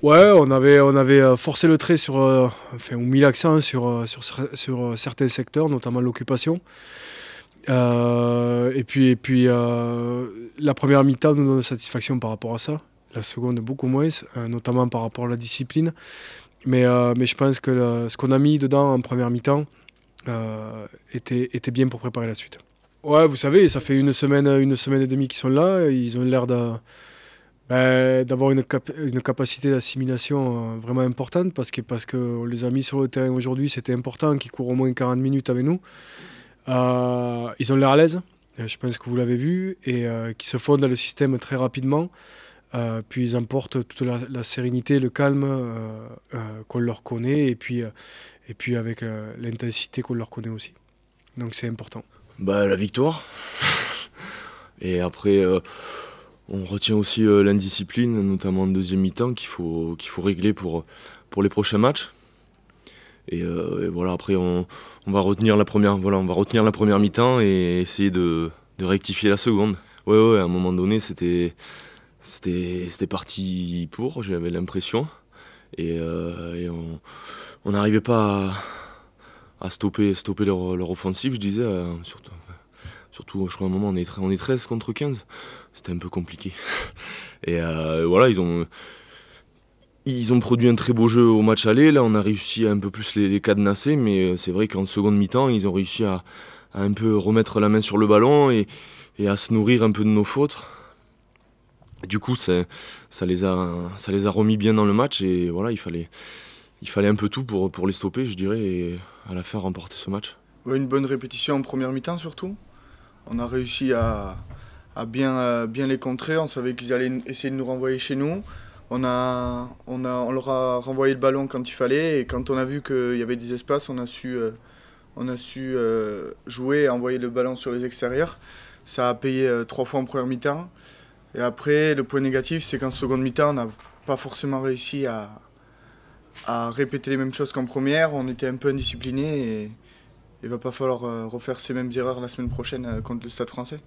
Ouais, on avait forcé le trait sur, enfin, ou mis l'accent sur certains secteurs, notamment l'occupation. La première mi-temps nous donne satisfaction par rapport à ça. La seconde, beaucoup moins, notamment par rapport à la discipline. Mais je pense que ce qu'on a mis dedans en première mi-temps était bien pour préparer la suite. Ouais, vous savez, ça fait une semaine et demie qu'ils sont là. Ils ont l'air d'avoir une capacité d'assimilation vraiment importante parce que on les a mis sur le terrain aujourd'hui. C'était important qu'ils courent au moins 40 minutes avec nous. Ils ont l'air à l'aise, je pense que vous l'avez vu, et qui se fondent dans le système très rapidement. Puis ils emportent toute la sérénité, le calme qu'on leur connaît, et puis avec l'intensité qu'on leur connaît aussi. Donc c'est important. Bah, la victoire. Et après, on retient aussi l'indiscipline, notamment en deuxième mi-temps, qu'il faut régler pour les prochains matchs. Et voilà, après, on va retenir la première mi-temps et essayer de rectifier la seconde. Ouais, ouais, à un moment donné, c'était parti pour, j'avais l'impression. Et on n'arrivait pas à stopper leur offensive, je disais, surtout, je crois, à un moment, on est 13 contre 15. C'était un peu compliqué. Et voilà, ils ont produit un très beau jeu au match aller. Là, on a réussi à un peu plus les cadenasser, mais c'est vrai qu'en seconde mi-temps, ils ont réussi à un peu remettre la main sur le ballon et à se nourrir un peu de nos fautes. Du coup, ça les a remis bien dans le match et voilà, il fallait un peu tout pour les stopper, je dirais, et à la fin remporter ce match. Ouais, une bonne répétition en première mi-temps surtout. On a réussi à bien les contrer. On savait qu'ils allaient essayer de nous renvoyer chez nous. On leur a renvoyé le ballon quand il fallait. Et quand on a vu qu'il y avait des espaces, on a su jouer et envoyer le ballon sur les extérieurs. Ça a payé 3 fois en première mi-temps. Et après, le point négatif, c'est qu'en seconde mi-temps, on n'a pas forcément réussi à répéter les mêmes choses qu'en première. On était un peu indisciplinés et il va pas falloir refaire ces mêmes erreurs la semaine prochaine contre le Stade Français.